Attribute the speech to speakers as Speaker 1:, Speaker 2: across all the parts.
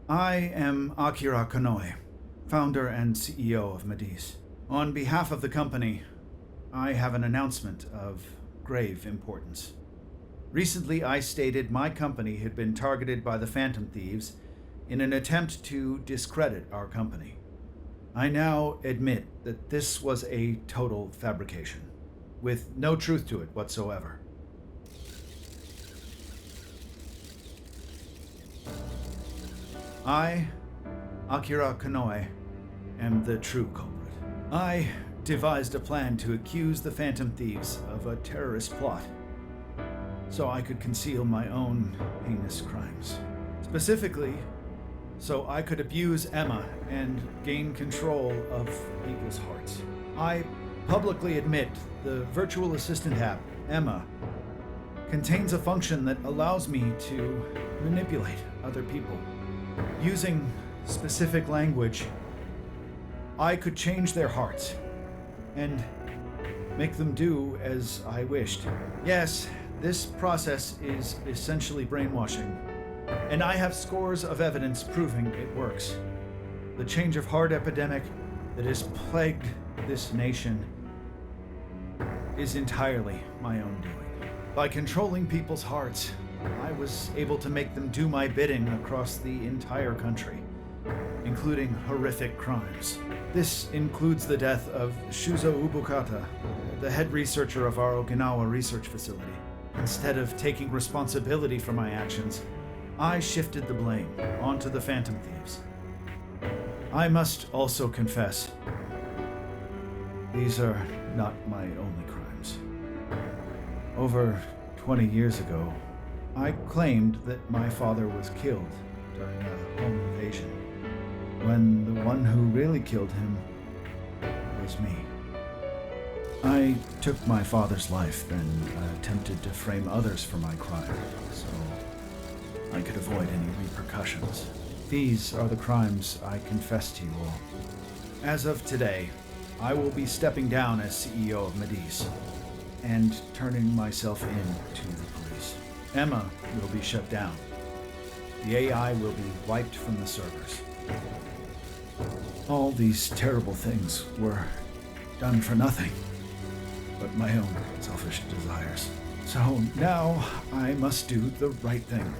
Speaker 1: I am Akira Konoe, founder and CEO of Medis. On behalf of the company, I have an announcement of grave importance. Recently, I stated my company had been targeted by the Phantom Thieves in an attempt to discredit our company. I now admit that this was a total fabrication, with no truth to it whatsoever. I, Akira Konoe, am the true culprit. I devised a plan to accuse the Phantom Thieves of a terrorist plot, so I could conceal my own heinous crimes. Specifically, so I could abuse Emma and gain control of people's hearts. I publicly admit the virtual assistant app, Emma, contains a function that allows me to manipulate other people. Using specific language, I could change their hearts and make them do as I wished. Yes, this process is essentially brainwashing, and I have scores of evidence proving it works. The change of heart epidemic that has plagued this nation is entirely my own doing. By controlling people's hearts, I was able to make them do my bidding across the entire country, including horrific crimes. This includes the death of Shuzo Ubukata, the head researcher of our Okinawa research facility. Instead of taking responsibility for my actions, I shifted the blame onto the Phantom Thieves. I must also confess, these are not my only crimes. Over 20 years ago, I claimed that my father was killed during a home invasion, when the one who really killed him was me. I took my father's life and attempted to frame others for my crime, so I could avoid any repercussions. These are the crimes I confess to you all. As of today, I will be stepping down as CEO of Medis and turning myself in to the police. Emma will be shut down. The AI will be wiped from the servers. All these terrible things were done for nothing but my own selfish desires. So now I must do the right thing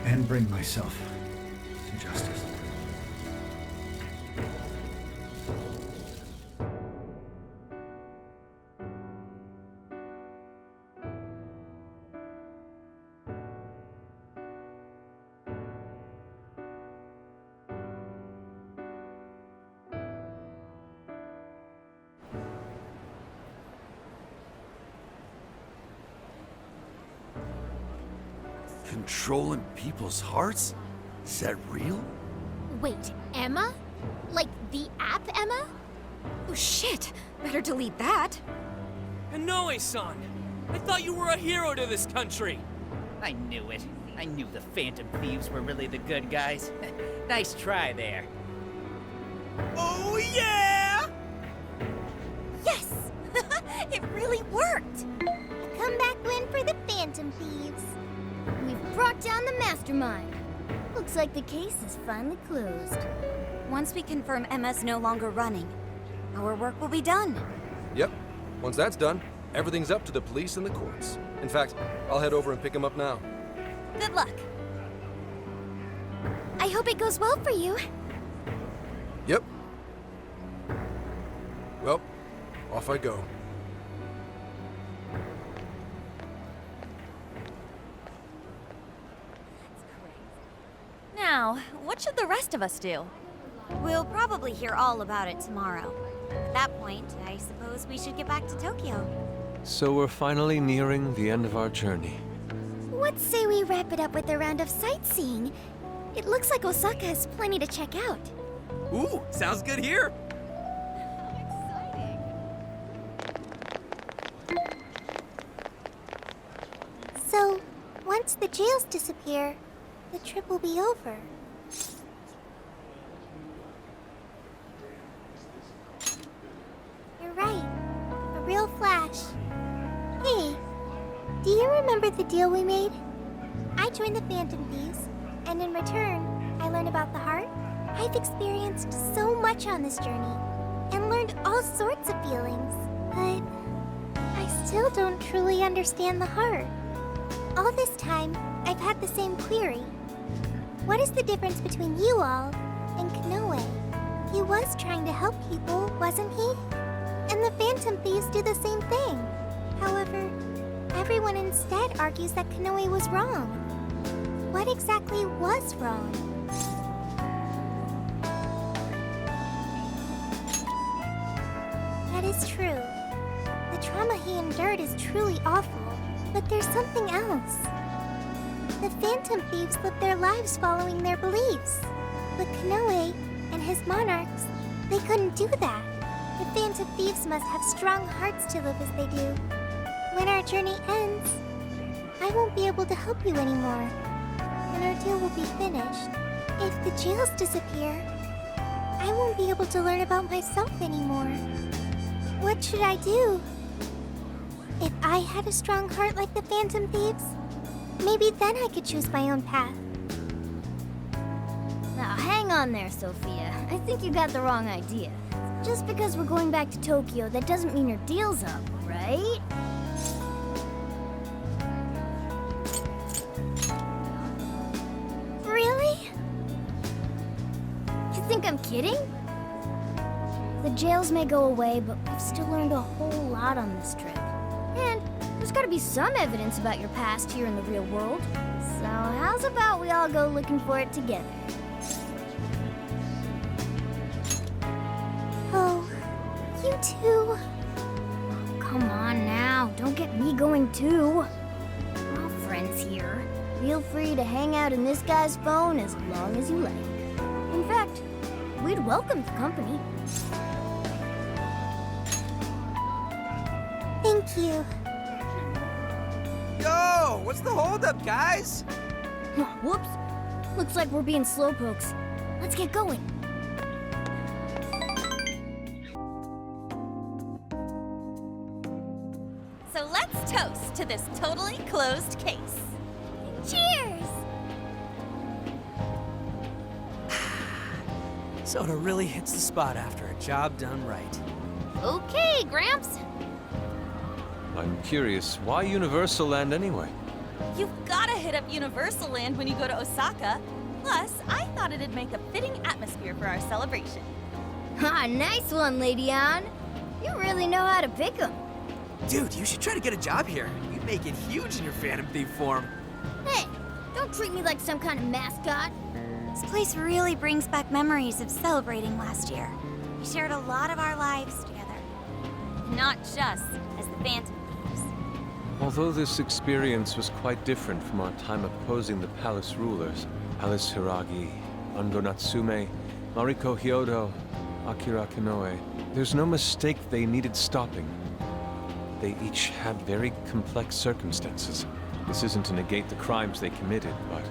Speaker 1: and bring myself to justice.
Speaker 2: Controlling people's hearts? Is that real?
Speaker 3: Wait, Emma? Like the app Emma?
Speaker 4: Oh shit! Better delete that.
Speaker 5: Konoe-san! I thought you were a hero to this country!
Speaker 6: I knew it. I knew the Phantom Thieves were really the good guys. Nice try there.
Speaker 5: Oh yeah!
Speaker 3: Yes! It really worked! A comeback win for the Phantom Thieves. We've brought down the mastermind. Looks like the case is finally closed.
Speaker 4: Once we confirm Emma's no longer running, our work will be done.
Speaker 7: Yep. Once that's done, everything's up to the police and the courts. In fact, I'll head over and pick him up now.
Speaker 4: Good luck.
Speaker 3: I hope it goes well for you.
Speaker 7: Yep. Well, off I go.
Speaker 4: Now, what should the rest of us do? We'll probably hear all about it tomorrow. At that point, I suppose we should get back to Tokyo.
Speaker 8: So we're finally nearing the end of our journey.
Speaker 3: What say we wrap it up with a round of sightseeing? It looks like Osaka has plenty to check out.
Speaker 5: Ooh, sounds good here!
Speaker 3: So, once the jails disappear, the trip will be over. You're right. A real flash. Hey, do you remember the deal we made? I joined the Phantom Thieves, And in return, I learn about the heart. I've experienced so much on this journey and learned all sorts of feelings, but I still don't truly understand the heart. All this time, I've had the same query. What is the difference between you all and Kanoe? He was trying to help people, wasn't he? And the Phantom Thieves do the same thing. However, everyone instead argues that Kanoe was wrong. What exactly was wrong? That is true. The trauma he endured is truly awful, but there's something else. The Phantom Thieves lived their lives following their beliefs. But Kanoe and his monarchs, they couldn't do that. The Phantom Thieves must have strong hearts to live as they do. When our journey ends, I won't be able to help you anymore, and our deal will be finished. If the jails disappear, I won't be able to learn about myself anymore. What should I do? If I had a strong heart like the Phantom Thieves, maybe then I could choose my own path.
Speaker 9: Now, hang on there, Sophia. I think you got the wrong idea. Just because we're going back to Tokyo, that doesn't mean your deal's up, right?
Speaker 3: Really?
Speaker 9: You think I'm kidding? The jails may go away, but we've still learned a whole lot on this trip. And there's gotta be some evidence about your past here in the real world. So how's about we all go looking for it together?
Speaker 3: Oh, you too.
Speaker 9: Come on now, don't get me going too. We're all friends here. Feel free to hang out in this guy's phone as long as you like. In fact, we'd welcome the company.
Speaker 3: Thank you.
Speaker 2: Yo, what's the holdup, guys?
Speaker 9: Whoops. Looks like we're being slowpokes. Let's get going.
Speaker 4: So let's toast to this totally closed case.
Speaker 3: Cheers!
Speaker 5: Soda really hits the spot after a job done right.
Speaker 9: Okay, Gramps.
Speaker 8: I'm curious, why Universal Land anyway?
Speaker 4: You've gotta hit up Universal Land when you go to Osaka. Plus, I thought it'd make a fitting atmosphere for our celebration.
Speaker 9: Ah, nice one, Lady Ann. You really know how to pick 'em.
Speaker 2: Dude, you should try to get a job here. You'd make it huge in your Phantom Thief form.
Speaker 9: Hey, don't treat me like some kind of mascot.
Speaker 4: This place really brings back memories of celebrating last year. We shared a lot of our lives together. Not just as the Phantom Thieves.
Speaker 8: Although this experience was quite different from our time opposing the palace rulers, Alice Hiragi, Ando Natsume, Mariko Hyodo, Akira Kanoe, there's no mistake they needed stopping. They each had very complex circumstances. This isn't to negate the crimes they committed, but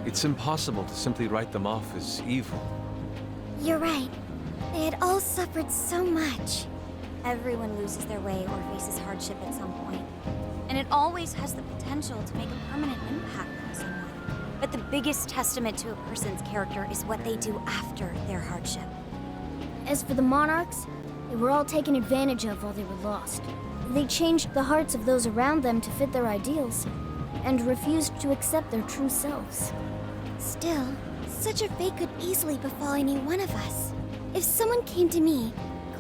Speaker 8: it's impossible to simply write them off as evil.
Speaker 3: You're right. They had all suffered so much.
Speaker 4: Everyone loses their way or faces hardship at some point. And it always has the potential to make a permanent impact on someone. But the biggest testament to a person's character is what they do after their hardship.
Speaker 9: As for the monarchs, they were all taken advantage of while they were lost. They changed the hearts of those around them to fit their ideals, and refused to accept their true selves.
Speaker 3: Still, such a fate could easily befall any one of us. If someone came to me,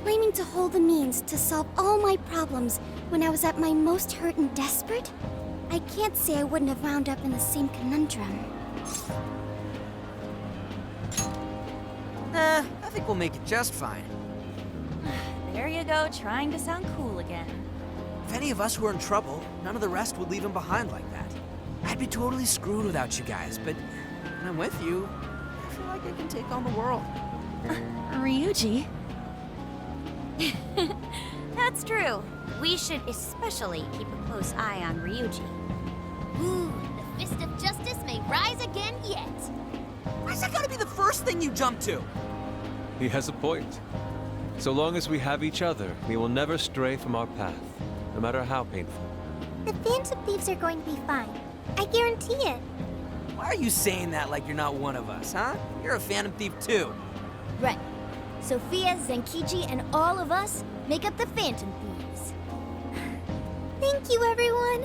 Speaker 3: claiming to hold the means to solve all my problems when I was at my most hurt and desperate, I can't say I wouldn't have wound up in the same conundrum.
Speaker 6: I think we'll make it just fine.
Speaker 4: There you go, trying to sound cool again.
Speaker 2: If any of us were in trouble, none of the rest would leave him behind like that. I'd be totally screwed without you guys, but when I'm with you, I feel like I can take on the world.
Speaker 4: Ryuji? That's true. We should especially keep a close eye on Ryuji.
Speaker 9: Ooh, the fist of justice may rise again yet.
Speaker 2: Why's that gotta be the first thing you jump to?
Speaker 8: He has a point. So long as we have each other, we will never stray from our path, no matter how painful.
Speaker 3: The Phantom Thieves are going to be fine. I guarantee it.
Speaker 2: Why are you saying that like you're not one of us, huh? You're a Phantom Thief too.
Speaker 9: Right. Sophia, Zenkichi, and all of us make up the Phantom Thieves.
Speaker 3: Thank you, everyone.